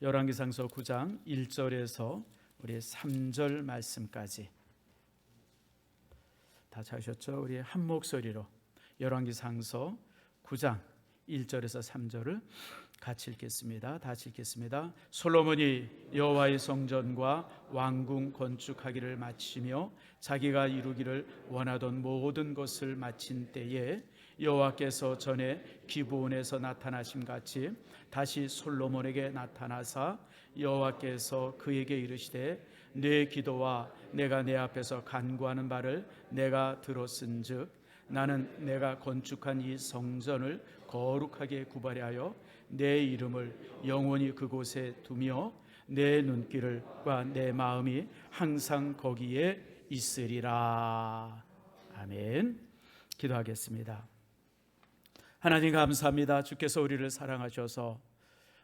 열왕기상서 9장 1절에서 우리 3절 말씀까지 다 찾으셨죠? 우리 한 목소리로 열왕기상서 9장 1절에서 3절을 같이 읽겠습니다. 다시 읽겠습니다. 솔로몬이 여호와의 성전과 왕궁 건축하기를 마치며 자기가 이루기를 원하던 모든 것을 마친 때에 여호와께서 전에 기브온에서 나타나심 같이 다시 솔로몬에게 나타나사 여호와께서 그에게 이르시되 내 기도와 내가 내 앞에서 간구하는 바를 내가 들었은즉 나는 내가 건축한 이 성전을 거룩하게 구별하여 내 이름을 영원히 그곳에 두며 내 눈길과 내 마음이 항상 거기에 있으리라. 아멘. 기도하겠습니다. 하나님 감사합니다. 주께서 우리를 사랑하셔서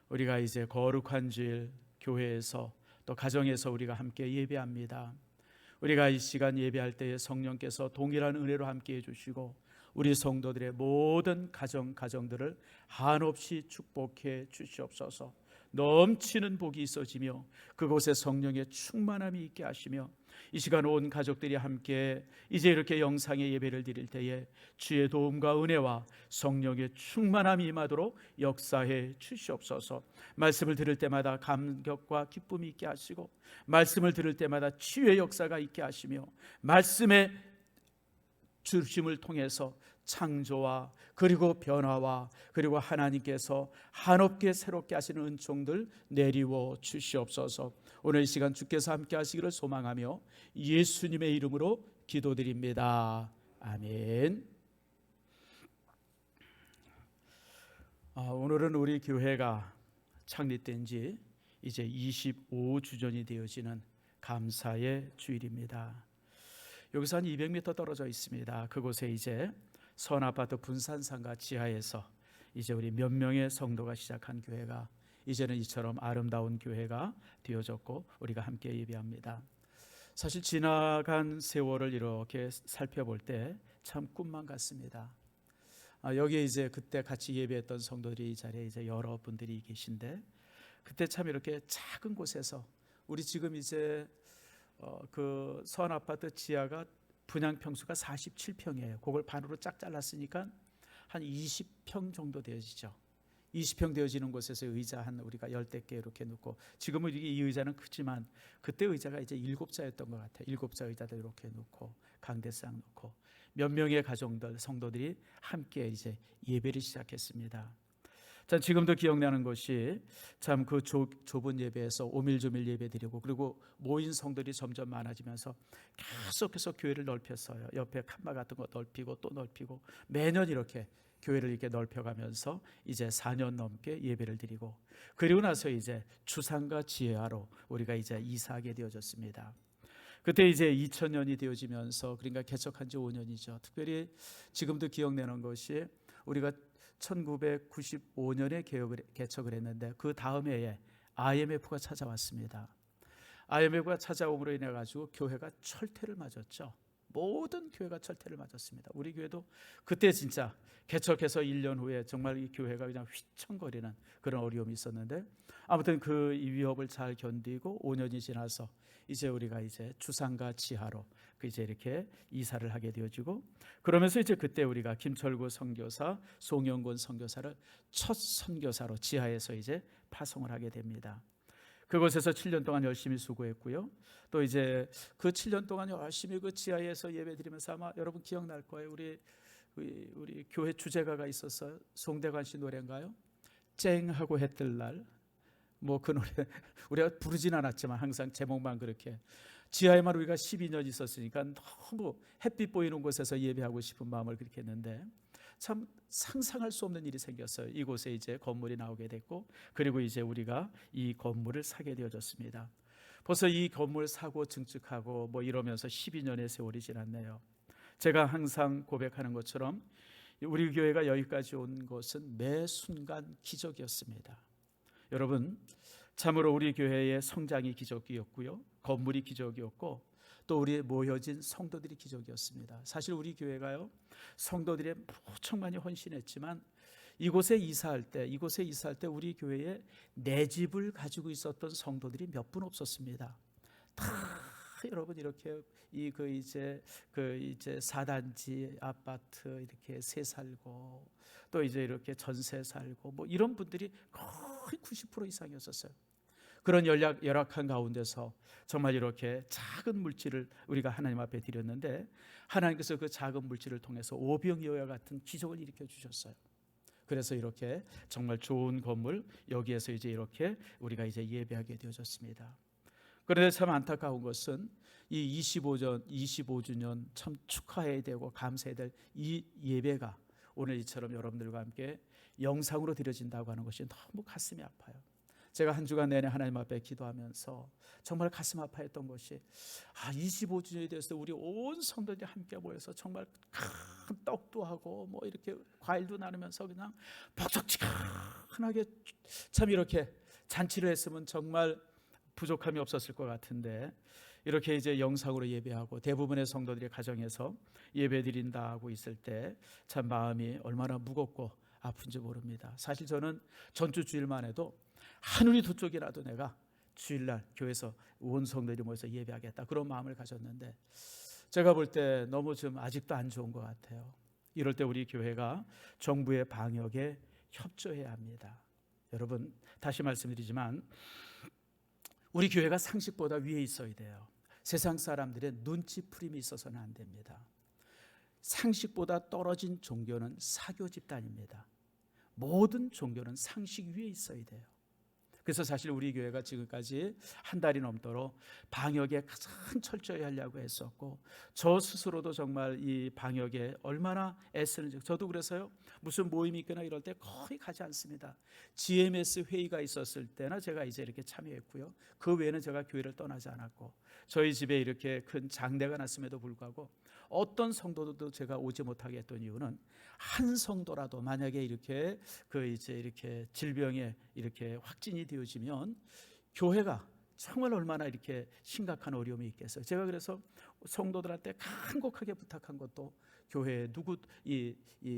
우리가 이제 거룩한 주일 교회에서 또 가정에서 우리가 함께 예배합니다. 우리가 이 시간 예배할 때에 성령께서 동일한 은혜로 함께 해주시고 우리 성도들의 모든 가정들을 한없이 축복해 주시옵소서. 넘치는 복이 있어지며 그곳에 성령의 충만함이 있게 하시며 이 시간 온 가족들이 함께 이제 이렇게 영상의 예배를 드릴 때에 주의 도움과 은혜와 성령의 충만함이 임하도록 역사해 주시옵소서. 말씀을 들을 때마다 감격과 기쁨이 있게 하시고 말씀을 들을 때마다 치유의 역사가 있게 하시며 말씀의 주심을 통해서 창조와 그리고 변화와 그리고 하나님께서 한없게 새롭게 하시는 은총들 내리워 주시옵소서. 오늘 이 시간 주께서 함께 하시기를 소망하며 예수님의 이름으로 기도드립니다. 아멘. 오늘은 우리 교회가 창립된 지 이제 25주년이 되어지는 감사의 주일입니다. 여기서 한 200m 떨어져 있습니다. 그곳에 이제 선아파트 분산상가 지하에서 이제 우리 몇 명의 성도가 시작한 교회가 이제는 이처럼 아름다운 교회가 되어졌고 우리가 함께 예배합니다. 사실 지나간 세월을 이렇게 살펴볼 때 참 꿈만 같습니다. 여기에 이제 그때 같이 예배했던 성도들이 이 자리에 이제 여러분들이 계신데 그때 참 이렇게 작은 곳에서 우리 지금 이제 그 선아파트 지하가 분양 평수가 47평이에요. 그걸 반으로 쫙 잘랐으니까 한 20평 정도 되어지죠. 20평 되어지는 곳에서 의자 한 우리가 10대 개 이렇게 놓고 지금은 이 의자는 크지만 그때 의자가 이제 7자였던 것 같아요. 7자 의자들 이렇게 놓고 강대상 놓고 몇 명의 가정들 성도들이 함께 이제 예배를 시작했습니다. 참 지금도 기억나는 것이 참 그 좁은 예배에서 오밀조밀 예배드리고 그리고 모인 성들이 점점 많아지면서 계속해서 교회를 넓혔어요. 옆에 칸막 같은 거 넓히고 또 넓히고 매년 이렇게 교회를 이렇게 넓혀가면서 이제 4년 넘게 예배를 드리고 그리고 나서 이제 주상가 지하로 우리가 이제 이사하게 되어졌습니다. 그때 이제 2000년이 되어지면서 그러니까 개척한 지 5년이죠. 특별히 지금도 기억나는 것이 우리가 1995년에 개척을 했는데 그 다음 해에 IMF가 찾아왔습니다. IMF가 찾아옴으로 인해 가지고 교회가 철퇴를 맞았죠. 모든 교회가 철퇴를 맞았습니다. 우리 교회도 그때 진짜 개척해서 1년 후에 정말 이 교회가 그냥 휘청거리는 그런 어려움이 있었는데 아무튼 그 위협을 잘 견디고 5년이 지나서 이제 우리가 이제 주상가 지하로 이제 이렇게 이사를 하게 되어지고 그러면서 이제 그때 우리가 김철구 선교사, 송영곤 선교사를 첫 선교사로 지하에서 이제 파송을 하게 됩니다. 그곳에서 7년 동안 열심히 수고했고요. 또 이제 그 7년 동안 열심히 그 지하에서 예배드리면서 아마 여러분 기억날 거예요. 우리 교회 주제가가 있었어요. 송대관 씨 노래인가요? 쨍하고 해 뜰 날. 뭐 그 노래 우리가 부르진 않았지만 항상 제목만 그렇게 지하에만 우리가 12년 있었으니까 너무 햇빛 보이는 곳에서 예배하고 싶은 마음을 그렇게 했는데 참 상상할 수 없는 일이 생겼어요. 이곳에 이제 건물이 나오게 됐고 그리고 이제 우리가 이 건물을 사게 되어졌습니다. 벌써 이 건물 사고 증축하고 뭐 이러면서 12년의 세월이 지났네요. 제가 항상 고백하는 것처럼 우리 교회가 여기까지 온 것은 매 순간 기적이었습니다. 여러분 참으로 우리 교회의 성장이 기적이었고요. 건물이 기적이었고 또 우리 모여진 성도들이 기적이었습니다. 사실 우리 교회가요 성도들이 무척 많이 헌신했지만 이곳에 이사할 때 우리 교회에 내 집을 가지고 있었던 성도들이 몇 분 없었습니다. 다 여러분 이렇게 이제 4단지 아파트 이렇게 세 살고 또 이제 이렇게 전세 살고 뭐 이런 분들이 거의 90% 이상이었었어요. 그런 열악한 가운데서 정말 이렇게 작은 물질을 우리가 하나님 앞에 드렸는데 하나님께서 그 작은 물질을 통해서 오병이어와 같은 기적을 일으켜 주셨어요. 그래서 이렇게 정말 좋은 건물 여기에서 이제 이렇게 우리가 이제 예배하게 되어졌습니다. 그런데 참 안타까운 것은 이 25주년 참 축하해야 되고 감사해야 될 이 예배가 오늘 이처럼 여러분들과 함께 영상으로 드려진다고 하는 것이 너무 가슴이 아파요. 제가 한 주간 내내 하나님 앞에 기도하면서 정말 가슴 아파했던 것이 25주년에 대해서 우리 온 성도들이 함께 모여서 정말 큰 떡도 하고 뭐 이렇게 과일도 나누면서 그냥 벅적지근하게 참 이렇게 잔치를 했으면 정말 부족함이 없었을 것 같은데 이렇게 이제 영상으로 예배하고 대부분의 성도들이 가정에서 예배드린다고 있을 때 참 마음이 얼마나 무겁고 아픈지 모릅니다. 사실 저는 전주 주일만 해도 하늘이 두 쪽이라도 내가 주일날 교회에서 온 성도들이 모여서 예배하겠다 그런 마음을 가졌는데 제가 볼 때 너무 좀 아직도 안 좋은 것 같아요. 이럴 때 우리 교회가 정부의 방역에 협조해야 합니다. 여러분 다시 말씀드리지만 우리 교회가 상식보다 위에 있어야 돼요. 세상 사람들의 눈치풀임이 있어서는 안 됩니다. 상식보다 떨어진 종교는 사교 집단입니다. 모든 종교는 상식 위에 있어야 돼요. 그래서 사실 우리 교회가 지금까지 한 달이 넘도록 방역에 가장 철저히 하려고 했었고 저 스스로도 정말 이 방역에 얼마나 애쓰는지 저도 그래서요 무슨 모임이 있거나 이럴 때 거의 가지 않습니다. GMS 회의가 있었을 때나 제가 이제 이렇게 참여했고요. 그 외에는 제가 교회를 떠나지 않았고 저희 집에 이렇게 큰 장례가 났음에도 불구하고 어떤 성도들도 제가 오지 못하게 했던 이유는 한 성도라도 만약에 이렇게 이렇게 질병에 이렇게 확진이 되어지면 교회가 정말 얼마나 이렇게 심각한 어려움이 있겠어요. 제가 그래서 성도들한테 간곡하게 부탁한 것도 교회에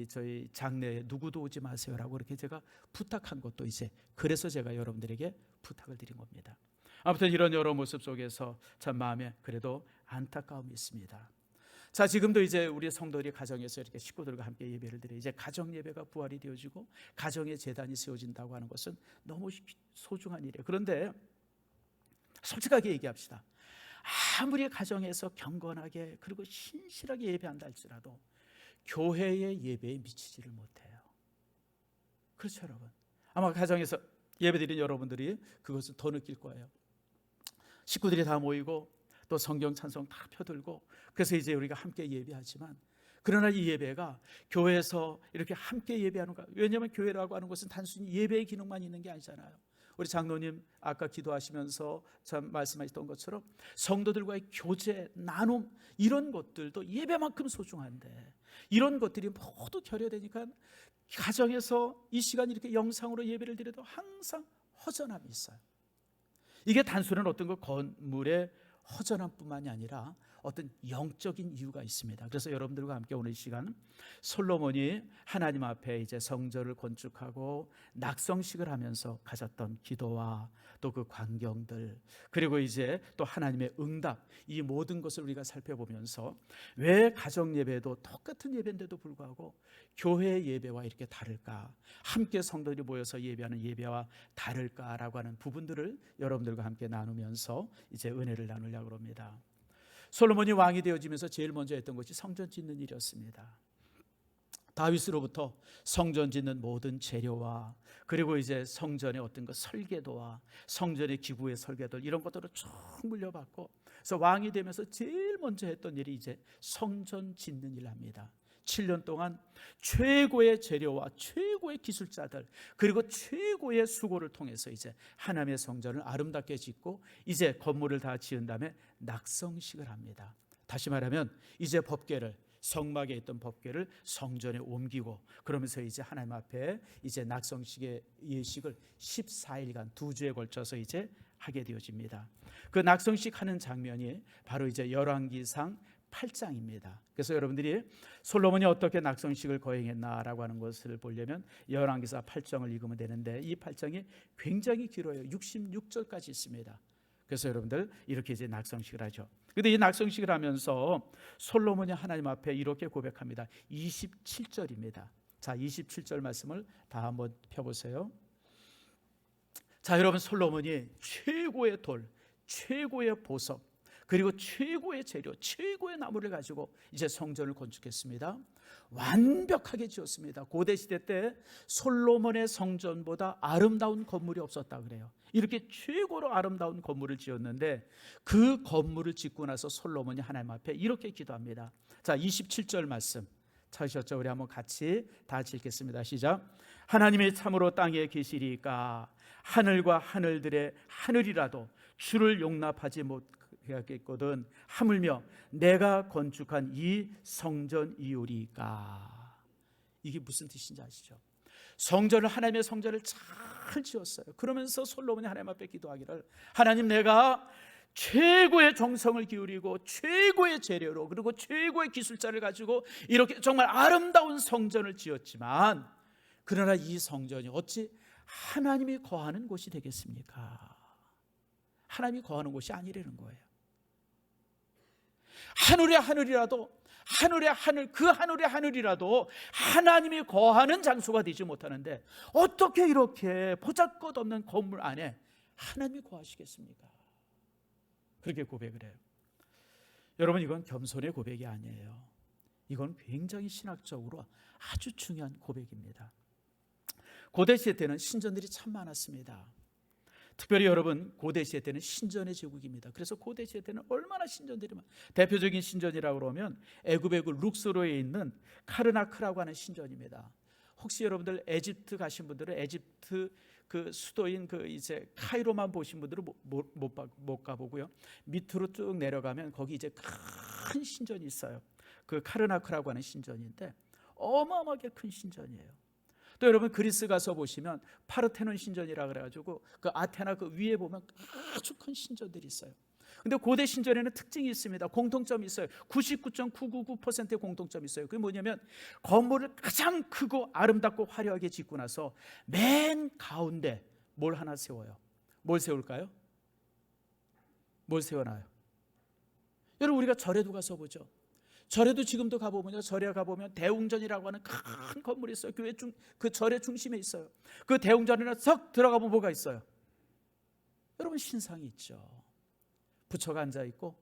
저희 장례에 누구도 오지 마세요라고 그렇게 제가 부탁한 것도 이제 그래서 제가 여러분들에게 부탁을 드린 겁니다. 아무튼 이런 여러 모습 속에서 참 마음에 그래도 안타까움이 있습니다. 자, 지금도 이제 우리 성도들이 가정에서 이렇게 식구들과 함께 예배를 드려 이제 가정 예배가 부활이 되어지고 가정의 재단이 세워진다고 하는 것은 너무 소중한 일이에요. 그런데 솔직하게 얘기합시다. 아무리 가정에서 경건하게 그리고 신실하게 예배한다 할지라도 교회의 예배에 미치지를 못해요. 그렇죠, 여러분? 아마 가정에서 예배드린 여러분들이 그것을 더 느낄 거예요. 식구들이 다 모이고 또 성경 찬송 다 펴들고 그래서 이제 우리가 함께 예배하지만 그러나 이 예배가 교회에서 이렇게 함께 예배하는 거 왜냐하면 교회라고 하는 것은 단순히 예배의 기능만 있는 게 아니잖아요. 우리 장로님 아까 기도하시면서 참 말씀하셨던 것처럼 성도들과의 교제, 나눔 이런 것들도 예배만큼 소중한데 이런 것들이 모두 결여되니까 가정에서 이 시간 이렇게 영상으로 예배를 드려도 항상 허전함이 있어요. 이게 단순한 어떤 그 건물의 허전함뿐만이 아니라 어떤 영적인 이유가 있습니다. 그래서 여러분들과 함께 오늘 이 시간 솔로몬이 하나님 앞에 이제 성전을 건축하고 낙성식을 하면서 가졌던 기도와 또 그 광경들 그리고 이제 또 하나님의 응답 이 모든 것을 우리가 살펴보면서 왜 가정 예배도 똑같은 예배인데도 불구하고 교회 예배와 이렇게 다를까 함께 성도들이 모여서 예배하는 예배와 다를까라고 하는 부분들을 여러분들과 함께 나누면서 이제 은혜를 나누려고 합니다. 솔로몬이 왕이 되어지면서 제일 먼저 했던 것이 성전 짓는 일이었습니다. 다윗으로부터 성전 짓는 모든 재료와 그리고 이제 성전의 어떤 그 설계도와 성전의 기구의 설계도 이런 것들을 쭉 물려받고 그래서 왕이 되면서 제일 먼저 했던 일이 이제 성전 짓는 일을 합니다. 7년 동안 최고의 재료와 최고의 기술자들 그리고 최고의 수고를 통해서 이제 하나님의 성전을 아름답게 짓고 이제 건물을 다 지은 다음에 낙성식을 합니다. 다시 말하면 이제 법궤를 성막에 있던 법궤를 성전에 옮기고 그러면서 이제 하나님 앞에 이제 낙성식의 예식을 14일간 2주에 걸쳐서 이제 하게 되어집니다. 그 낙성식 하는 장면이 바로 이제 열왕기상 8장입니다. 그래서 여러분들이 솔로몬이 어떻게 낙성식을 거행했나라고 하는 것을 보려면 열왕기사 8장을 읽으면 되는데, 이 8장이 굉장히 길어요. 66절까지 있습니다. 그래서 여러분들 이렇게 이제 낙성식을 하죠. 근데 이 낙성식을 하면서 솔로몬이 하나님 앞에 이렇게 고백합니다. 27절입니다. 자, 27절 말씀을 다 한번 펴보세요. 자, 여러분, 솔로몬이 최고의 돌, 최고의 보석, 그리고 최고의 재료, 최고의 나무를 가지고 이제 성전을 건축했습니다. 완벽하게 지었습니다. 고대 시대 때 솔로몬의 성전보다 아름다운 건물이 없었다 그래요. 이렇게 최고로 아름다운 건물을 지었는데, 그 건물을 짓고 나서 솔로몬이 하나님 앞에 이렇게 기도합니다. 자, 27절 말씀 찾으셨죠? 우리 한번 같이 다 읽겠습니다. 시작. 하나님이 참으로 땅에 계시리까 하늘과 하늘들의 하늘이라도 주를 용납하지 못하겠거든 하물며 내가 건축한 이 성전이오리까. 이게 무슨 뜻인지 아시죠? 성전을, 하나님의 성전을 잘 지었어요. 그러면서 솔로몬이 하나님 앞에 기도하기를, 하나님, 내가 최고의 정성을 기울이고 최고의 재료로, 그리고 최고의 기술자를 가지고 이렇게 정말 아름다운 성전을 지었지만, 그러나 이 성전이 어찌 하나님이 거하는 곳이 되겠습니까? 하나님이 거하는 곳이 아니라는 거예요. 하늘의 하늘이라도, 하늘의 하늘, 그 하늘의 하늘이라도 하나님이 거하는 장소가 되지 못하는데 어떻게 이렇게 보잘것없는 건물 안에 하나님이 거하시겠습니까? 그렇게 고백을 해요. 여러분, 이건 겸손의 고백이 아니에요. 이건 굉장히 신학적으로 아주 중요한 고백입니다. 고대 시대 때는 신전들이 참 많았습니다. 특별히 여러분, 고대 시대 때는 신전의 제국입니다. 그래서 고대 시대 때는 얼마나 신전들이 많아요. 대표적인 신전이라고 그러면 애굽의 그 룩소로에 있는 카르나크라고 하는 신전입니다. 혹시 여러분들 에집트 가신 분들은 에집트 그 수도인 그 이제 카이로만 보신 분들은 못 가보고요. 밑으로 쭉 내려가면 거기 이제 큰 신전이 있어요. 그 카르나크라고 하는 신전인데 어마어마하게 큰 신전이에요. 또 여러분, 그리스 가서 보시면 파르테논 신전이라 그래가지고 그 아테나 그 위에 보면 아주 큰 신전들이 있어요. 근데 고대 신전에는 특징이 있습니다. 공통점이 있어요. 99.999%의 공통점이 있어요. 그게 뭐냐면, 건물을 가장 크고 아름답고 화려하게 짓고 나서 맨 가운데 뭘 하나 세워요. 뭘 세울까요? 뭘 세워놔요? 여러분, 우리가 절에도 가서 보죠. 절에도 지금도 가보면요, 절에 가보면 대웅전이라고 하는 큰 건물이 있어요. 교회 그 절의 중심에 있어요. 그 대웅전에는 썩 들어가면 뭐가 있어요? 여러분, 신상이 있죠. 부처가 앉아 있고,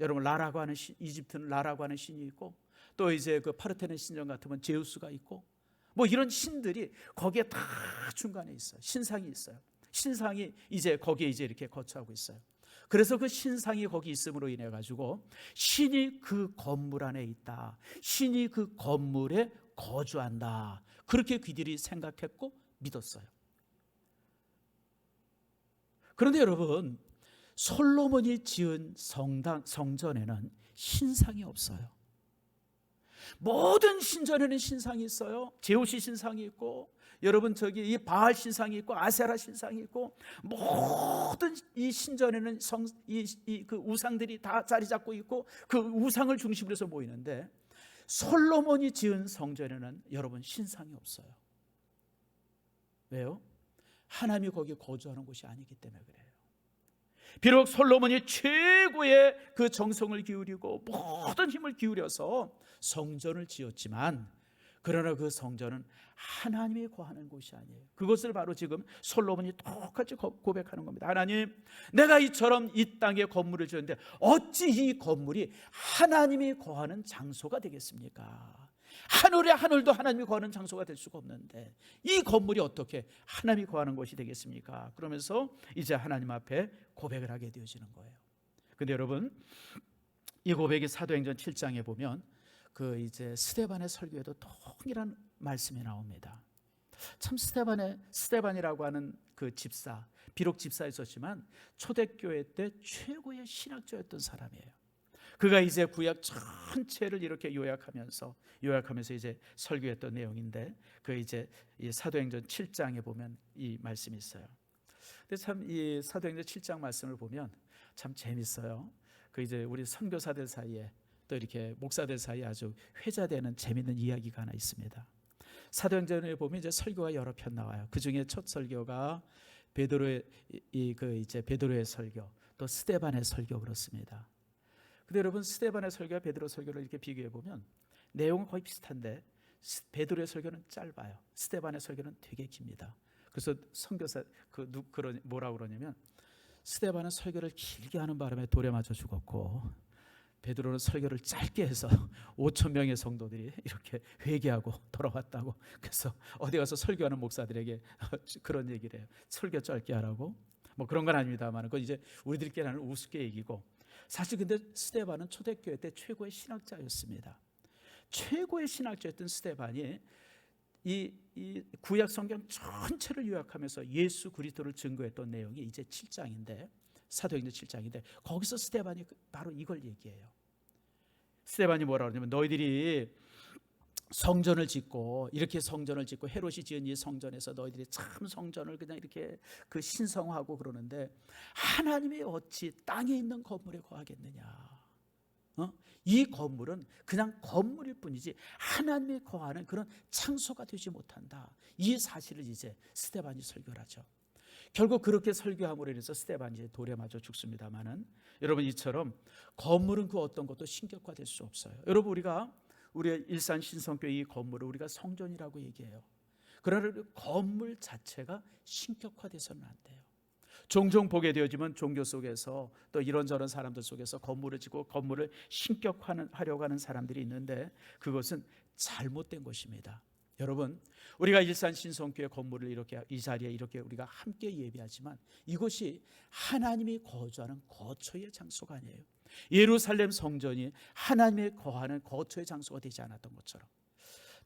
여러분, 라라고 하는 이집트는 라라고 하는 신이 있고, 또 이제 그 파르테논 신전 같으면 제우스가 있고, 뭐 이런 신들이 거기에 다 중간에 있어요. 신상이 있어요. 신상이 이제 거기에 이제 이렇게 거처하고 있어요. 그래서 그 신상이 거기 있음으로 인해 가지고 신이 그 건물 안에 있다, 신이 그 건물에 거주한다, 그렇게 그들이 생각했고 믿었어요. 그런데 여러분, 솔로몬이 지은 성전에는 신상이 없어요. 모든 신전에는 신상이 있어요. 제우시 신상이 있고, 여러분, 저기 이 바알 신상이 있고, 아세라 신상이 있고, 모든 이 신전에는 그 우상들이 다 자리 잡고 있고, 그 우상을 중심으로 해서 모이는데, 솔로몬이 지은 성전에는 여러분, 신상이 없어요. 왜요? 하나님이 거기에 거주하는 곳이 아니기 때문에 그래요. 비록 솔로몬이 최고의 그 정성을 기울이고 모든 힘을 기울여서 성전을 지었지만, 그러나 그 성전은 하나님이 거하는 곳이 아니에요. 그것을 바로 지금 솔로몬이 똑같이 고백하는 겁니다. 하나님, 내가 이처럼 이 땅에 건물을 지었는데 어찌 이 건물이 하나님이 거하는 장소가 되겠습니까? 하늘의 하늘도 하나님이 거하는 장소가 될 수가 없는데 이 건물이 어떻게 하나님이 거하는 곳이 되겠습니까? 그러면서 이제 하나님 앞에 고백을 하게 되어지는 거예요. 근데 여러분, 이 고백이 사도행전 7장에 보면 그 이제 스데반의 설교에도 동일한 말씀이 나옵니다. 참, 스데반이라고 하는 그 집사, 비록 집사였었지만 초대교회 때 최고의 신학자였던 사람이에요. 그가 이제 구약 전체를 이렇게 요약하면서 이제 설교했던 내용인데, 그 이제 이 사도행전 7장에 보면 이 말씀이 있어요. 근데 참 이 사도행전 7장 말씀을 보면 참 재밌어요. 그 이제 우리 선교사들 사이에, 또 또 이렇게 목사들 사이에 아주 회자되는 재미있는 이야기가 하나 있습니다. 사도행전에 보면 이제 설교가 여러 편 나와요. 그 중에 첫 설교가 베드로의 베드로의 설교, 또 스데반의 설교 그렇습니다. 근데 여러분, 스데반의 설교와 베드로 설교를 이렇게 비교해 보면 내용은 거의 비슷한데 베드로의 설교는 짧아요. 스데반의 설교는 되게 깁니다. 그래서 선교사 뭐라고 그러냐면, 스데반은 설교를 길게 하는 바람에 돌에 맞아 죽었고 베드로는 설교를 짧게 해서 5천 명의 성도들이 이렇게 회개하고 돌아왔다고. 그래서 어디 가서 설교하는 목사들에게 그런 얘기를 해요. 설교 짧게 하라고. 뭐 그런 건 아닙니다만 그건 이제 우리들끼리 하는 우습게 얘기고, 사실 근데 스데반은 초대교회 때 최고의 신학자였습니다. 최고의 신학자였던 스데반이 이 구약 성경 전체를 요약하면서 예수 그리스도를 증거했던 내용이 이제 7장인데, 사도행전 7장인데 거기서 스데반이 바로 이걸 얘기해요. 스데반이 뭐라 그러냐면, 너희들이 성전을 짓고 이렇게 성전을 짓고 헤롯이 지은 이 성전에서 너희들이 참 성전을 그냥 이렇게 그 신성하고 그러는데 하나님이 어찌 땅에 있는 건물에 거하겠느냐. 이 건물은 그냥 건물일 뿐이지 하나님이 거하는 그런 장소가 되지 못한다. 이 사실을 이제 스데반이 설교를 하죠. 결국 그렇게 설교함으로 인해서 스데반이 이제 돌에 맞아 죽습니다만은, 여러분, 이처럼 건물은 그 어떤 것도 신격화될 수 없어요. 여러분, 우리 일산 신성교회 이 건물을 우리가 성전이라고 얘기해요. 그러나 건물 자체가 신격화돼서는 안 돼요. 종종 보게 되어지면 종교 속에서 또 이런저런 사람들 속에서 건물을 짓고 건물을 신격화하려고 하는 사람들이 있는데 그것은 잘못된 것입니다. 여러분, 우리가 일산 신성교회 건물을 이렇게 이 자리에 이렇게 우리가 함께 예배하지만 이곳이 하나님이 거주하는 거처의 장소가 아니에요. 예루살렘 성전이 하나님이 거하는 거처의 장소가 되지 않았던 것처럼.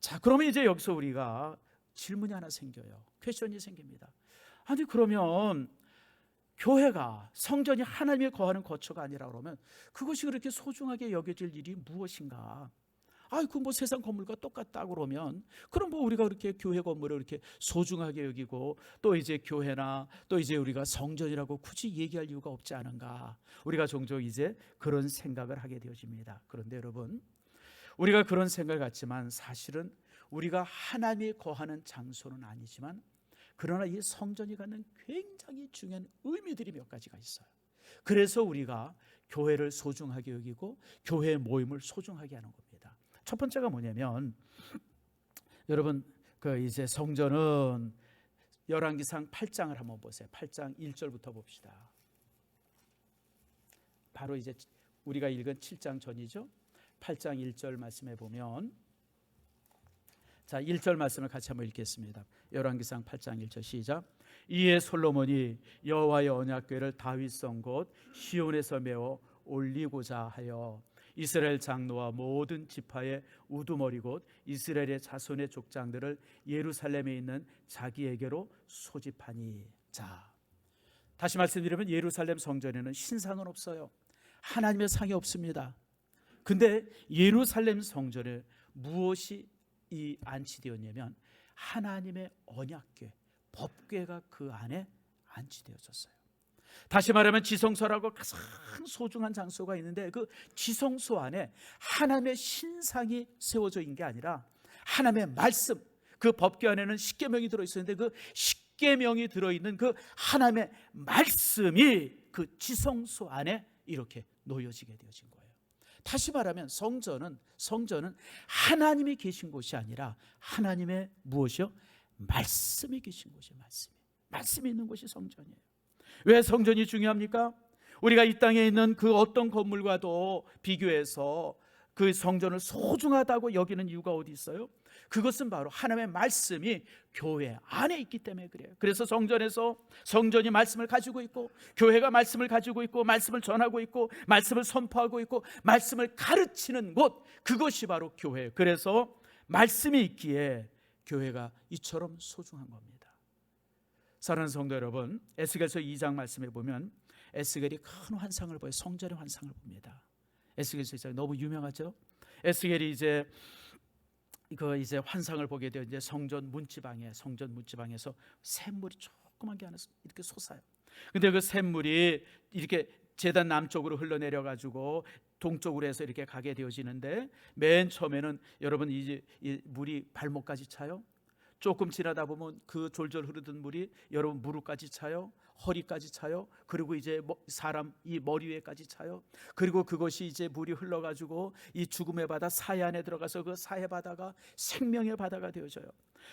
자, 그러면 이제 여기서 우리가 질문이 하나 생겨요. 퀘션이 생깁니다. 아니, 그러면 교회가, 성전이 하나님이 거하는 거처가 아니라 그러면 그것이 그렇게 소중하게 여겨질 일이 무엇인가? 그 뭐 세상 건물과 똑같다 그러면, 그럼 뭐 우리가 그렇게 교회 건물을 이렇게 소중하게 여기고 또 이제 교회나 또 이제 우리가 성전이라고 굳이 얘기할 이유가 없지 않은가? 우리가 종종 이제 그런 생각을 하게 되어집니다. 그런데 여러분, 우리가 그런 생각을 갖지만 사실은 우리가 하나님이 거하는 장소는 아니지만, 그러나 이 성전이 갖는 굉장히 중요한 의미들이 몇 가지가 있어요. 그래서 우리가 교회를 소중하게 여기고 교회의 모임을 소중하게 하는 겁니다. 첫 번째가 뭐냐면, 여러분, 이제 성전은 열왕기상 8장을 한번 보세요. 8장 1절부터 봅시다. 바로 이제 우리가 읽은 7장 전이죠. 8장 1절 말씀해 보면, 자, 1절 말씀을 같이 한번 읽겠습니다. 열왕기상 8장 1절 시작. 이에 솔로몬이 여호와의 언약궤를 다윗성 곧 시온에서 메어 올리고자 하여 이스라엘 장로와 모든 지파의 우두머리 곧 이스라엘의 자손의 족장들을 예루살렘에 있는 자기에게로 소집하니. 자, 다시 말씀드리면 예루살렘 성전에는 신상은 없어요. 하나님의 상이 없습니다. 근데 예루살렘 성전에 무엇이 안치되었냐면 하나님의 언약궤, 법궤가 그 안에 안치되어졌어요. 다시 말하면 지성소라고 가장 소중한 장소가 있는데 그 지성소 안에 하나님의 신상이 세워져 있는 게 아니라 하나님의 말씀, 그 법궤 안에는 십계명이 들어있었는데 그 십계명이 들어있는 그 하나님의 말씀이 그 지성소 안에 이렇게 놓여지게 되어진 거예요. 다시 말하면 성전은 하나님이 계신 곳이 아니라 하나님의 무엇이요? 말씀이 계신 곳이에요. 말씀이 있는 곳이 성전이에요. 왜 성전이 중요합니까? 우리가 이 땅에 있는 그 어떤 건물과도 비교해서 그 성전을 소중하다고 여기는 이유가 어디 있어요? 그것은 바로 하나님의 말씀이 교회 안에 있기 때문에 그래요. 그래서 성전에서 성전이 말씀을 가지고 있고 교회가 말씀을 가지고 있고 말씀을 전하고 있고 말씀을 선포하고 있고 말씀을 가르치는 곳, 그것이 바로 교회예요. 그래서 말씀이 있기에 교회가 이처럼 소중한 겁니다. 사랑하는 성도 여러분, 에스겔서 2장 말씀에 보면 에스겔이 큰 환상을 보여, 성전의 환상을 봅니다. 에스겔서 2장 너무 유명하죠? 에스겔이 이제 환상을 보게 되어 이제 성전 문지방에서 샘물이 조그만 게 하나 이렇게 솟아요. 근데 그 샘물이 이렇게 제단 남쪽으로 흘러내려 가지고 동쪽으로 해서 이렇게 가게 되어지는데, 맨 처음에는 여러분 이제 이 물이 발목까지 차요. 조금 지나다 보면 그 졸졸 흐르던 물이 여러분 무릎까지 차요. 허리까지 차요. 그리고 이제 사람 이 머리 위에까지 차요. 그리고 그것이 이제 물이 흘러가지고 이 죽음의 바다 사해 안에 들어가서 그 사해 바다가 생명의 바다가 되어져요.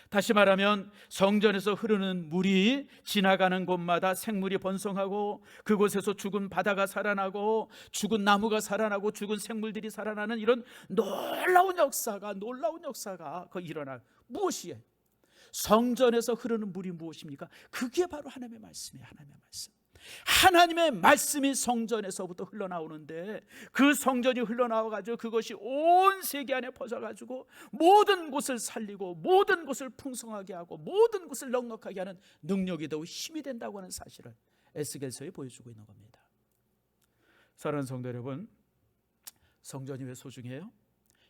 다시 말하면 성전에서 흐르는 물이 지나가는 곳마다 생물이 번성하고, 그곳에서 죽은 바다가 살아나고, 죽은 나무가 살아나고, 죽은 생물들이 살아나는 이런 놀라운 역사가 일어나요. 무엇이에요? 성전에서 흐르는 물이 무엇입니까? 그게 바로 하나님의 말씀이에요. 하나님의 말씀. 하나님의 말씀이 성전에서부터 흘러나오는데, 그 성전이 흘러나와가지고 그것이 온 세계 안에 퍼져가지고 모든 곳을 살리고 모든 곳을 풍성하게 하고 모든 곳을 넉넉하게 하는 능력이 되고 힘이 된다고 하는 사실을 에스겔서에 보여주고 있는 겁니다. 사랑하는 성도 여러분, 성전이 왜 소중해요?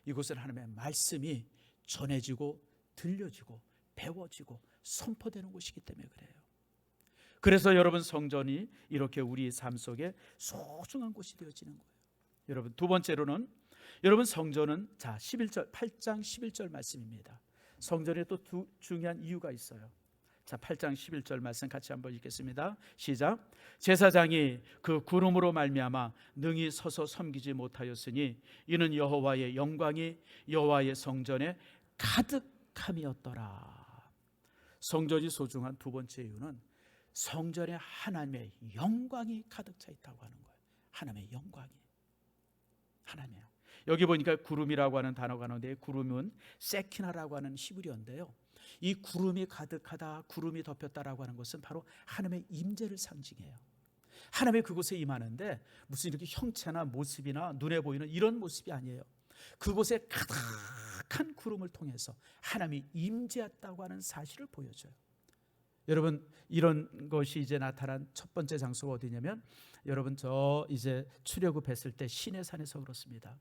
이곳은 하나님의 말씀이 전해지고 들려지고 배워지고 선포되는 곳이기 때문에 그래요. 그래서 여러분, 성전이 이렇게 우리 삶 속에 소중한 곳이 되어지는 거예요. 여러분, 두 번째로는, 여러분, 성전은 8장 11절 말씀입니다. 성전에 또 두 중요한 이유가 있어요. 자, 8장 11절 말씀 같이 한번 읽겠습니다. 시작. 제사장이 그 구름으로 말미암아 능히 서서 섬기지 못하였으니 이는 여호와의 영광이 여호와의 성전에 가득함이었더라. 성전이 소중한 두 번째 이유는 성전에 하나님의 영광이 가득 차 있다고 하는 거예요. 하나님의 영광이. 하나님이요. 여기 보니까 구름이라고 하는 단어가 나오는데, 구름은 세키나라고 하는 히브리어인데요. 이 구름이 가득하다, 구름이 덮였다라고 하는 것은 바로 하나님의 임재를 상징해요. 하나님의 그곳에 임하는데 무슨 이렇게 형체나 모습이나 눈에 보이는 이런 모습이 아니에요. 그곳에 가득한 구름을 통해서 하나님이 임재했다고 하는 사실을 보여줘요. 여러분, 이런 것이 이제 나타난 첫 번째 장소가 어디냐면, 여러분, 저 이제 출애굽했을 때 시내산에서 그렇습니다.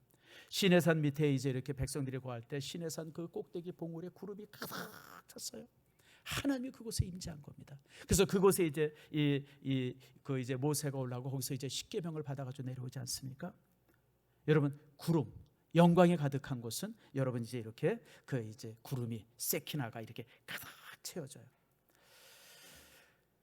시내산 밑에 이제 이렇게 백성들이 거할 때 시내산 그 꼭대기 봉우리에 구름이 가득 찼어요. 하나님이 그곳에 임재한 겁니다. 그래서 그곳에 이제 그 이제 모세가 올라오고 거기서 이제 십계명을 받아가지고 내려오지 않습니까? 여러분, 구름, 영광이 가득한 곳은 여러분 이제 이렇게 그 이제 구름이 세키나가 이렇게 가득 채워져요.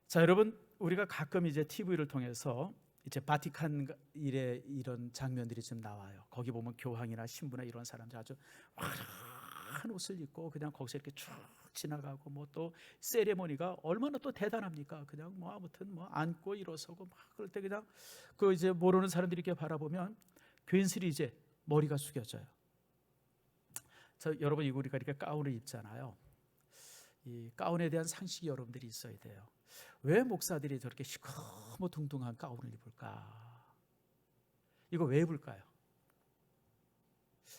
자, 여러분, 우리가 가끔 이제 TV를 통해서 이제 바티칸 일에 이런 장면들이 좀 나와요. 거기 보면 교황이나 신부나 이런 사람들 아주 화려한 옷을 입고 그냥 거기서 이렇게 쭉 지나가고, 뭐 또 세레모니가 얼마나 또 대단합니까? 그냥 뭐 아무튼 뭐 앉고 일어서고 막 그럴 때 그냥 그 이제 모르는 사람들이 이렇게 바라보면 괜스레 이제 머리가 숙여져요. 자, 여러분, 우리가 이렇게 가운을 입잖아요. 이 가운에 대한 상식이 여러분들이 있어야 돼요. 왜 목사들이 저렇게 시커멓둥둥한 가운을 입을까? 이거 왜 입을까요?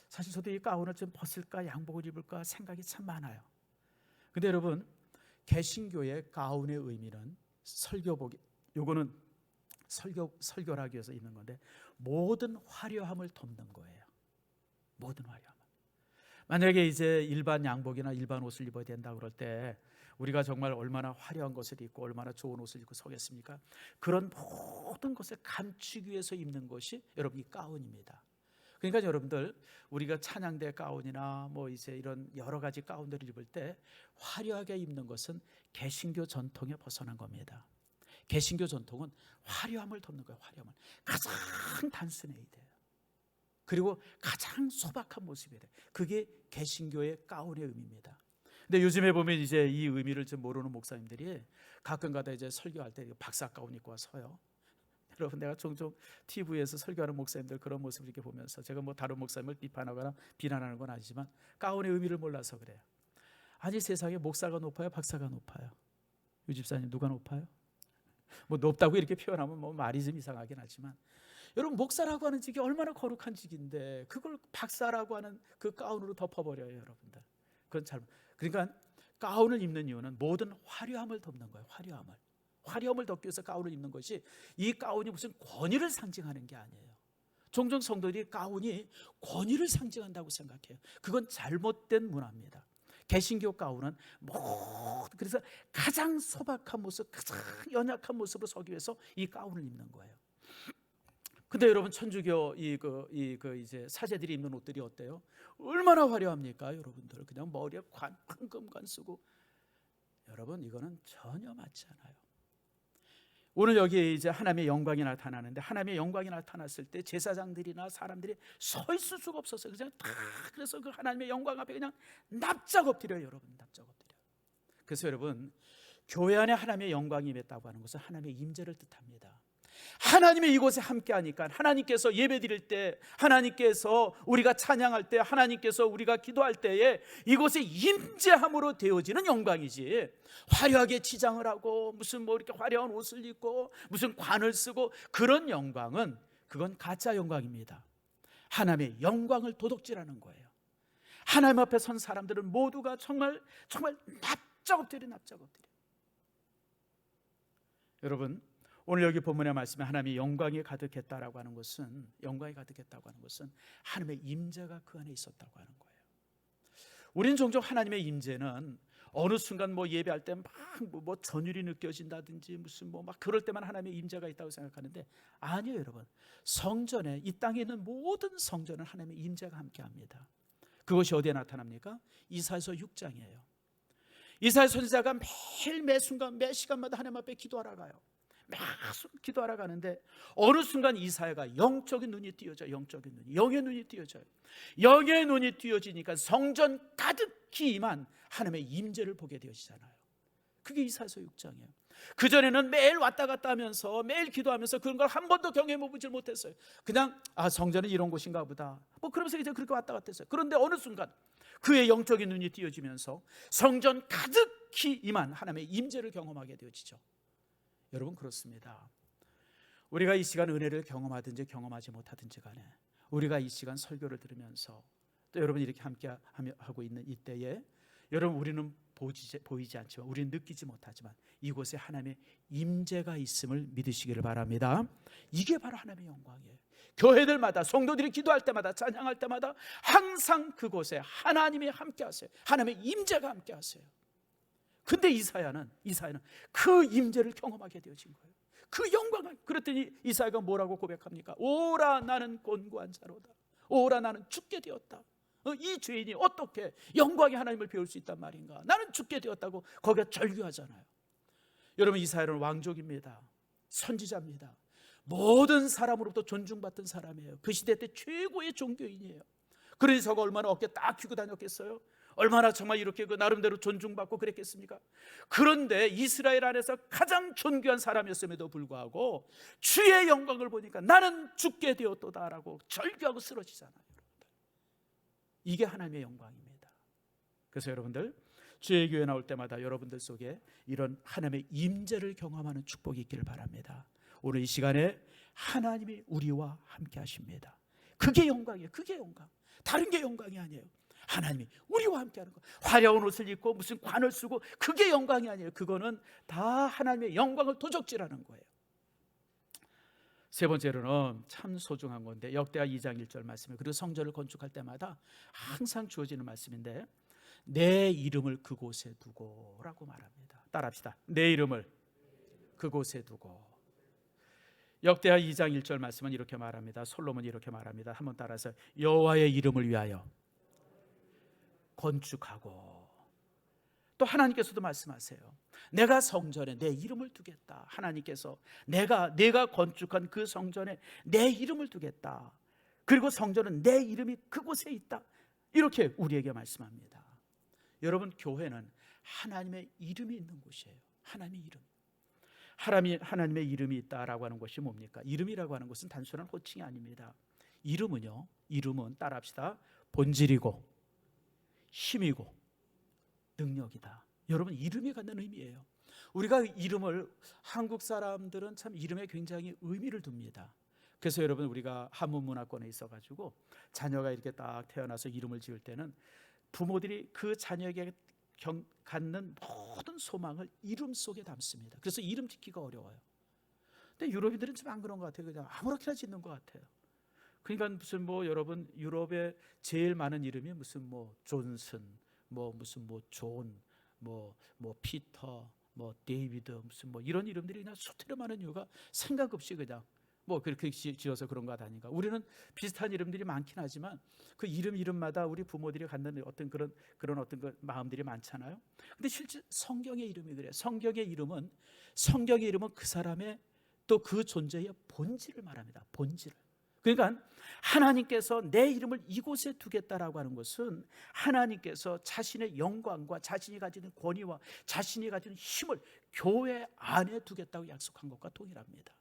사실 저도 이 가운을 좀 벗을까 양복을 입을까 생각이 참 많아요. 근데 여러분, 개신교의 가운의 의미는 설교복, 요거는 설교를 하기 위해서 입는 건데, 모든 화려함을 덮는 거예요. 모든 화려함. 만약에 이제 일반 양복이나 일반 옷을 입어야 된다 그럴 때 우리가 정말 얼마나 화려한 것을 입고 얼마나 좋은 옷을 입고 서겠습니까? 그런 모든 것을 감추기 위해서 입는 것이 여러분 이 가운입니다. 그러니까 여러분들, 우리가 찬양대 가운이나 뭐 이제 이런 여러 가지 가운들을 입을 때 화려하게 입는 것은 개신교 전통에 벗어난 겁니다. 개신교 전통은 화려함을 덮는 거예요. 화려함을 가장 단순해야 돼요. 그리고 가장 소박한 모습이에요. 그게 개신교의 가운의 의미입니다. 근데 요즘에 보면 이제 이 의미를 좀 모르는 목사님들이 가끔가다 이제 설교할 때 박사 가운 입고 와서요. 여러분, 내가 종종 TV에서 설교하는 목사님들 그런 모습을 이렇게 보면서, 제가 뭐 다른 목사님을 비판하거나 비난하는 건 아니지만 가운의 의미를 몰라서 그래요. 아니, 세상에 목사가 높아요, 박사가 높아요? 유 집사님, 누가 높아요? 뭐 높다고 이렇게 표현하면 뭐 말이 좀 이상하긴 하지만, 여러분, 목사라고 하는 직이 얼마나 거룩한 직인데 그걸 박사라고 하는 그 가운으로 덮어버려요, 여러분들. 그건 잘못. 그러니까 가운을 입는 이유는 모든 화려함을 덮는 거예요. 화려함을 덮기 위해서 가운을 입는 것이, 이 가운이 무슨 권위를 상징하는 게 아니에요. 종종 성도들이 가운이 권위를 상징한다고 생각해요. 그건 잘못된 문화입니다. 개신교 가운은 그래서 가장 소박한 모습, 가장 연약한 모습으로 서기 위해서 이 가운을 입는 거예요. 근데 여러분 천주교 이제 사제들이 입는 옷들이 어때요? 얼마나 화려합니까, 여러분들? 그냥 머리에 황금관 쓰고. 여러분, 이거는 전혀 맞지 않아요. 오늘 여기 이제 하나님의 영광이 나타나는데, 하나님의 영광이 나타났을 때 제사장들이나 사람들이 서 있을 수가 없었어요. 그냥 다, 그래서 그 하나님의 영광 앞에 그냥 납작 엎드려요, 여러분. 납작 엎드려. 그래서 여러분, 교회 안에 하나님의 영광이 임했다고 하는 것은 하나님의 임재를 뜻합니다. 하나님의 이곳에 함께하니까, 하나님께서 예배드릴 때, 하나님께서 우리가 찬양할 때, 하나님께서 우리가 기도할 때에 이곳에 임재함으로 되어지는 영광이지, 화려하게 치장을 하고 무슨 뭐 이렇게 화려한 옷을 입고 무슨 관을 쓰고 그런 영광은, 그건 가짜 영광입니다. 하나님의 영광을 도둑질하는 거예요. 하나님 앞에 선 사람들은 모두가 정말 납작 엎드려. 여러분, 오늘 여기 본문의 말씀에 하나님의 영광이 가득했다라고 하는 것은, 하나님의 임재가 그 안에 있었다고 하는 거예요. 우리는 종종 하나님의 임재는 어느 순간 뭐 예배할 때 막 뭐 전율이 느껴진다든지 무슨 뭐 막 그럴 때만 하나님의 임재가 있다고 생각하는데, 아니에요, 여러분. 성전에, 이 땅에 있는 모든 성전은 하나님의 임재가 함께합니다. 그것이 어디에 나타납니까? 이사야서 6장이에요. 이사야 선지자가 매일 매 순간 매 시간마다 하나님 앞에 기도하러 가요. 막 기도하러 가는데 어느 순간 이사야가 영적인 눈이 띄어져요. 영의 눈이 띄어져요. 영의 눈이 띄어지니까 성전 가득히 임한 하나님의 임재를 보게 되어지잖아요. 그게 이사야서 6장이에요. 그전에는 매일 왔다 갔다 하면서 매일 기도하면서 그런 걸 한 번도 경험해 보질 못했어요. 그냥 성전은 이런 곳인가 보다 뭐 그러면서 이제 그렇게 왔다 갔다 했어요. 그런데 어느 순간 그의 영적인 눈이 띄어지면서 성전 가득히 임한 하나님의 임재를 경험하게 되어지죠. 여러분, 그렇습니다. 우리가 이 시간 은혜를 경험하든지 경험하지 못하든지 간에, 우리가 이 시간 설교를 들으면서 또 여러분 이렇게 함께 하고 있는 이때에, 여러분, 우리는 보이지 않지만, 우리는 느끼지 못하지만 이곳에 하나님의 임재가 있음을 믿으시기를 바랍니다. 이게 바로 하나님의 영광이에요. 교회들마다, 성도들이 기도할 때마다, 찬양할 때마다 항상 그곳에 하나님이 함께 하세요. 하나님의 임재가 함께 하세요. 근데 이사야는 그 임재를 경험하게 되어진 거예요. 그 영광을. 그랬더니 이사야가 뭐라고 고백합니까? 오라, 나는 곤고한 자로다. 오라, 나는 죽게 되었다. 이 죄인이 어떻게 영광의 하나님을 배울 수 있단 말인가? 나는 죽게 되었다고 거기에 절규하잖아요. 여러분, 이사야는 왕족입니다. 선지자입니다. 모든 사람으로부터 존중받던 사람이에요. 그 시대 때 최고의 종교인이에요. 그러니 저가 얼마나 어깨 딱 쥐고 다녔겠어요? 얼마나 정말 이렇게 그 나름대로 존중받고 그랬겠습니까? 그런데 이스라엘 안에서 가장 존귀한 사람이었음에도 불구하고 주의 영광을 보니까 나는 죽게 되었도다라고 절규하고 쓰러지잖아요. 이게 하나님의 영광입니다. 그래서 여러분들, 주의 교회 나올 때마다 여러분들 속에 이런 하나님의 임재를 경험하는 축복이 있기를 바랍니다. 오늘 이 시간에 하나님이 우리와 함께 하십니다. 그게 영광이에요. 그게 영광. 다른 게 영광이 아니에요. 하나님이 우리와 함께하는 거. 화려한 옷을 입고 무슨 관을 쓰고 그게 영광이 아니에요. 그거는 다 하나님의 영광을 도적질하는 거예요. 세 번째로는 참 소중한 건데, 역대하 2장 1절 말씀을, 그리고 성전을 건축할 때마다 항상 주어지는 말씀인데, 내 이름을 그곳에 두고라고 말합니다. 따라합시다. 내 이름을 그곳에 두고. 역대하 2장 1절 말씀은 이렇게 말합니다. 솔로몬이 이렇게 말합니다. 한번 따라서, 여호와의 이름을 위하여 건축하고. 또 하나님께서도 말씀하세요. 내가 성전에 내 이름을 두겠다. 하나님께서 내가 건축한 그 성전에 내 이름을 두겠다. 그리고 성전은 내 이름이 그곳에 있다. 이렇게 우리에게 말씀합니다. 여러분, 교회는 하나님의 이름이 있는 곳이에요. 하나님의 이름. 하나님의 이름이 있다라고 하는 것이 뭡니까? 이름이라고 하는 것은 단순한 호칭이 아닙니다. 이름은 따라합시다. 본질이고 힘이고 능력이다. 여러분, 이름이 갖는 의미예요. 우리가 이름을, 한국 사람들은 참 이름에 굉장히 의미를 둡니다. 그래서 여러분, 우리가 한문 문화권에 있어가지고 자녀가 이렇게 딱 태어나서 이름을 지을 때는 부모들이 그 자녀에게 갖는 모든 소망을 이름 속에 담습니다. 그래서 이름 짓기가 어려워요. 근데 유럽인들은 좀 안 그런 것 같아요. 그냥 아무렇게나 짓는 것 같아요. 그러니까 무슨 뭐 여러분, 유럽에 제일 많은 이름이 무슨 뭐 존슨, 무슨 존, 피터, 데이비드, 무슨 이런 이름들이 그냥 수트려 많은 이유가 생각 없이 그냥 뭐 그렇게 지어서 그런 거 아닌가. 우리는 비슷한 이름들이 많긴 하지만 그 이름마다 우리 부모들이 갖는 어떤 그런 어떤 그 마음들이 많잖아요. 근데 실제 성경의 이름이 그래요. 성경의 이름은 그 사람의 또 그 존재의 본질을 말합니다. 본질을. 그러니까 하나님께서 내 이름을 이곳에 두겠다라고 하는 것은 하나님께서 자신의 영광과 자신이 가지는 권위와 자신이 가지는 힘을 교회 안에 두겠다고 약속한 것과 동일합니다.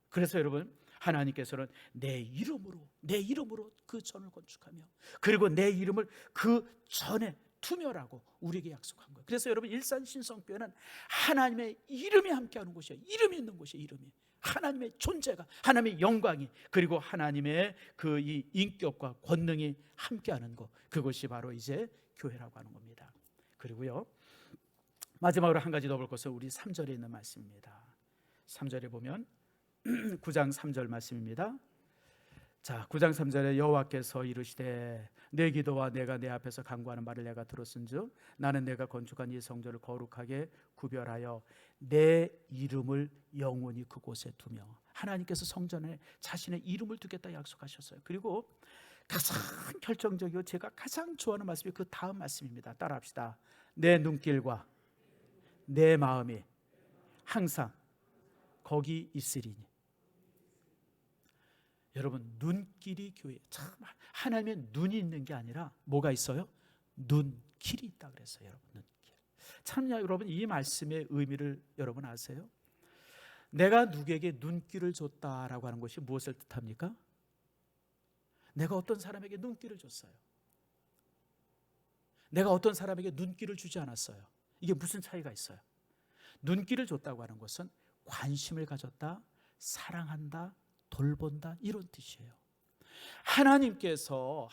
그래서 여러분, 하나님께서는 내 이름으로 그 전을 건축하며 그리고 내 이름을 그 전에 투며라고 우리에게 약속한 거예요. 그래서 여러분, 일산신성교회는 하나님의 이름이 함께하는 곳이에요. 이름이 있는 곳이에요. 이름이. 하나님의 존재가, 하나님의 영광이, 그리고 하나님의 그 이 인격과 권능이 함께하는 곳, 그것이 바로 이제 교회라고 하는 겁니다. 그리고요, 마지막으로 한 가지 더 볼 것은 우리 3절에 있는 말씀입니다. 3절에 보면 9장 3절 말씀입니다. 자, 9장 3절에 여호와께서 이르시되 내 기도와 내가 내 앞에서 간구하는 말을 내가 들었은즉 나는 내가 건축한 이 성전을 거룩하게 구별하여 내 이름을 영원히 그곳에 두며, 하나님께서 성전에 자신의 이름을 두겠다 약속하셨어요. 그리고 가장 결정적이고 제가 가장 좋아하는 말씀이 그 다음 말씀입니다. 따라합시다. 내 눈길과 내 마음이 항상 거기 있으리니. 여러분, 눈길이 교회, 참 하나님의 눈이 있는 게 아니라 뭐가 있어요? 눈길이 있다 그랬어요. 여러분, 눈길. 참요, 여러분, 이 말씀의 의미를 여러분 아세요? 내가 누구에게 눈길을 줬다라고 하는 것이 무엇을 뜻합니까? 내가 어떤 사람에게 눈길을 줬어요. 내가 어떤 사람에게 눈길을 주지 않았어요. 이게 무슨 차이가 있어요? 눈길을 줬다고 하는 것은 관심을 가졌다, 사랑한다, 돌본다, 이런 뜻이에요. 하나님께서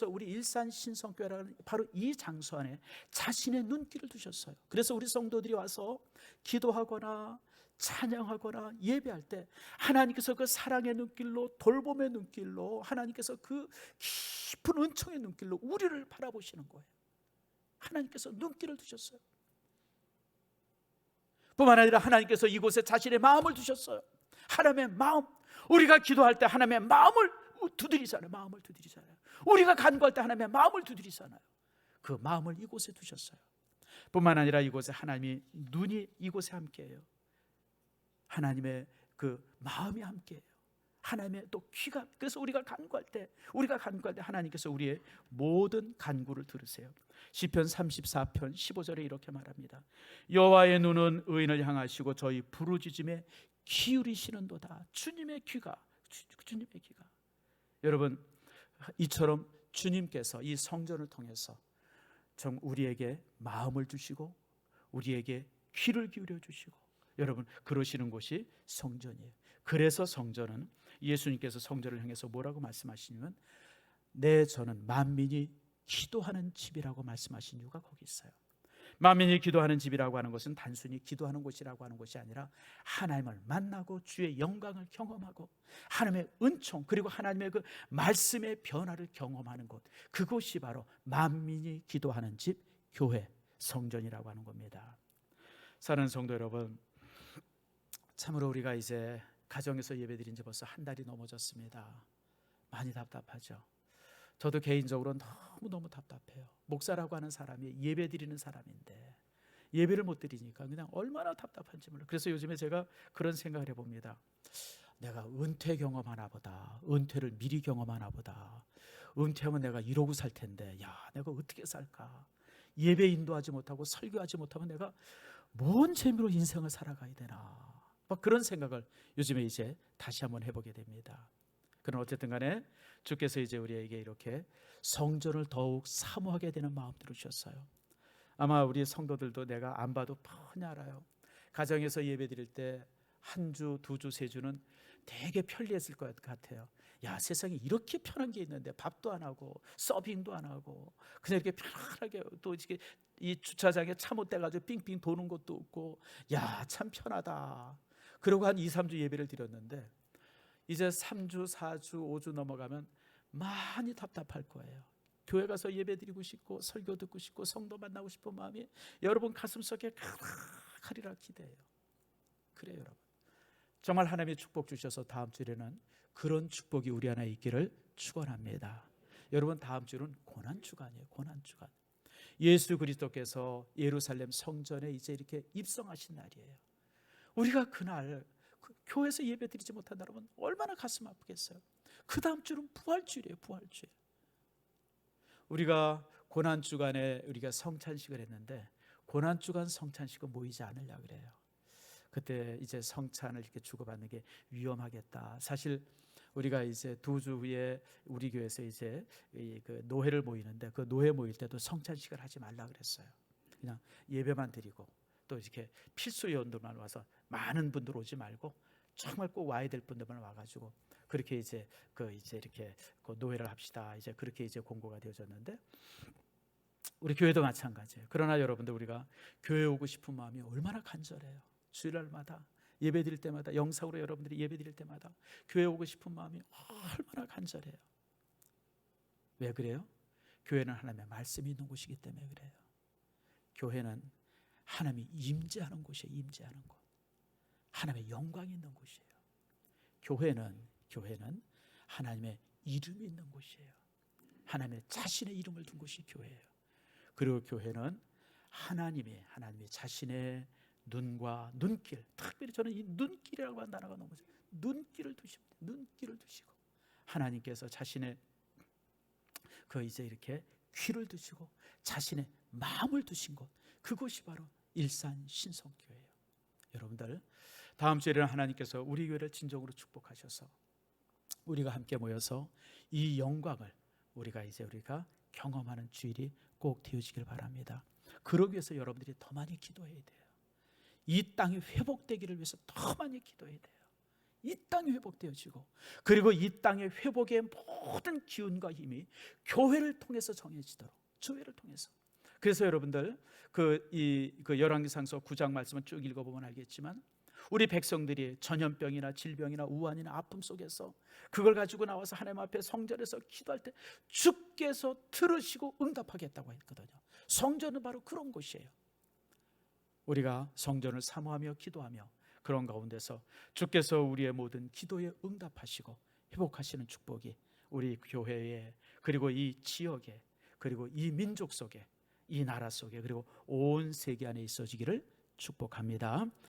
우리 일산신성교회라는 바로 이 장소 안에 자신의 눈길을 두셨어요. 그래서 우리 성도들이 와서 기도하거나 찬양하거나 예배할 때 하나님께서 그 사랑의 눈길로, 돌봄의 눈길로, 하나님께서 그 깊은 은총의 눈길로 우리를 바라보시는 거예요. 하나님께서 눈길을 두셨어요. 뿐만 아니라 하나님께서 이곳에 자신의 마음을 두셨어요. 하나님의 마음, 우리가 기도할 때 하나님의 마음을 두드리잖아요. 마음을 두드리잖아요. 우리가 간구할 때 하나님의 마음을 두드리잖아요. 그 마음을 이곳에 두셨어요. 뿐만 아니라 이곳에 하나님이 눈이 이곳에 함께해요. 하나님의 그 마음이 함께해요. 하나님의 또 귀가, 그래서 우리가 간구할 때 하나님께서 우리의 모든 간구를 들으세요. 시편 34편 15절에 이렇게 말합니다. 여호와의 눈은 의인을 향하시고 저희 부르짖음에 기울이시는도다. 주님의 귀가. 여러분, 이처럼 주님께서 이 성전을 통해서 정 우리에게 마음을 주시고 우리에게 귀를 기울여 주시고, 여러분, 그러시는 곳이 성전이에요. 그래서 성전은, 예수님께서 성전을 향해서 뭐라고 말씀하시냐면 내 저는 만민이 기도하는 집이라고 말씀하신 이유가 거기 있어요. 만민이 기도하는 집이라고 하는 것은 단순히 기도하는 곳이라고 하는 것이 아니라 하나님을 만나고 주의 영광을 경험하고 하나님의 은총, 그리고 하나님의 그 말씀의 변화를 경험하는 곳, 그곳이 바로 만민이 기도하는 집, 교회, 성전이라고 하는 겁니다. 사랑하는 성도 여러분, 참으로 우리가 이제 가정에서 예배드린 지 벌써 한 달이 넘어졌습니다. 많이 답답하죠. 저도 개인적으로 너무 답답해요. 목사라고 하는 사람이 예배드리는 사람인데 예배를 못 드리니까 그냥 얼마나 답답한지 몰라요. 그래서 요즘에 제가 그런 생각을 해봅니다. 내가 은퇴 경험하나 보다. 은퇴를 미리 경험하나 보다. 은퇴하면 내가 이러고 살 텐데, 야, 내가 어떻게 살까? 예배 인도하지 못하고 설교하지 못하면 내가 뭔 재미로 인생을 살아가야 되나? 막 그런 생각을 요즘에 이제 다시 한번 해보게 됩니다. 그러나 어쨌든 간에 주께서 이제 우리에게 이렇게 성전을 더욱 사모하게 되는 마음들을 주셨어요. 아마 우리 성도들도 내가 안 봐도 뻔히 알아요. 가정에서 예배 드릴 때 한 주, 두 주, 세 주는 되게 편리했을 것 같아요. 야, 세상에 이렇게 편한 게 있는데 밥도 안 하고 서빙도 안 하고 그냥 이렇게 편하게, 또 이렇게 이 주차장에 차 못 대가지고 빙빙 도는 것도 없고, 야, 참 편하다. 그러고 한 2, 3주 예배를 드렸는데 이제 3주, 4주, 5주 넘어가면 많이 답답할 거예요. 교회 가서 예배 드리고 싶고 설교 듣고 싶고 성도 만나고 싶은 마음이 여러분 가슴속에 가득하리라 기대해요. 그래요, 여러분. 정말 하나님의 축복 주셔서 다음 주에는 그런 축복이 우리 안에 있기를 축원합니다. 여러분, 다음 주는 고난 주간이에요. 고난 주간. 예수 그리스도께서 예루살렘 성전에 이제 이렇게 입성하신 날이에요. 우리가 그날 교회에서 예배드리지 못한다면 얼마나 가슴 아프겠어요. 그 다음 주는 부활주일이에요. 부활주일. 우리가 고난주간에 우리가 성찬식을 했는데 고난주간 성찬식은 모이지 않으려고 그래요. 그때 이제 성찬을 이렇게 주고받는 게 위험하겠다. 사실 우리가 이제 두 주 후에 우리 교회에서 이제 그 노회를 모이는데 그 노회 모일 때도 성찬식을 하지 말라 그랬어요. 그냥 예배만 드리고 또 이렇게 필수 요원들만 와서 많은 분들 오지 말고 정말 꼭 와야 될 분들만 와가지고 그렇게 이제 이렇게 그 노회를 합시다. 이제 그렇게 이제 공고가 되어졌는데 우리 교회도 마찬가지예요. 그러나 여러분들 우리가 교회 오고 싶은 마음이 얼마나 간절해요. 주일날마다 예배 드릴 때마다 영상으로 여러분들이 예배 드릴 때마다 교회 오고 싶은 마음이 얼마나 간절해요. 왜 그래요? 교회는 하나님의 말씀이 있는 곳이기 때문에 그래요. 교회는 하나님이 임재하는 곳이에요. 임재하는 곳. 하나님의 영광이 있는 곳이에요. 교회는 하나님의 이름이 있는 곳이에요. 하나님의 자신의 이름을 둔 곳이 교회예요. 그리고 교회는 하나님의 자신의 눈과 눈길, 특별히 저는 이 눈길이라고 하는 단어가 너무 좋아요. 눈길을 두십니다. 눈길을 두시고 하나님께서 자신의 이제 이렇게 귀를 두시고 자신의 마음을 두신 곳, 그곳이 바로 일산 신성교회예요. 여러분들 다음 주에는 하나님께서 우리 교회를 진정으로 축복하셔서 우리가 함께 모여서 이 영광을 우리가 경험하는 주일이 꼭 되어지길 바랍니다. 그러기 위해서 여러분들이 더 많이 기도해야 돼요. 이 땅이 회복되기를 위해서 더 많이 기도해야 돼요. 이 땅이 회복되어지고 그리고 이 땅의 회복의 모든 기운과 힘이 교회를 통해서 정해지도록, 교회를 통해서. 그래서 여러분들 열왕기상서 9장 말씀을 쭉 읽어보면 알겠지만 우리 백성들이 전염병이나 질병이나 우환이나 아픔 속에서 그걸 가지고 나와서 하나님 앞에 성전에서 기도할 때 주께서 들으시고 응답하겠다고 했거든요. 성전은 바로 그런 곳이에요. 우리가 성전을 사모하며 기도하며 그런 가운데서 주께서 우리의 모든 기도에 응답하시고 회복하시는 축복이 우리 교회에 그리고 이 지역에 그리고 이 민족 속에 이 나라 속에 그리고 온 세계 안에 있어지기를 축복합니다.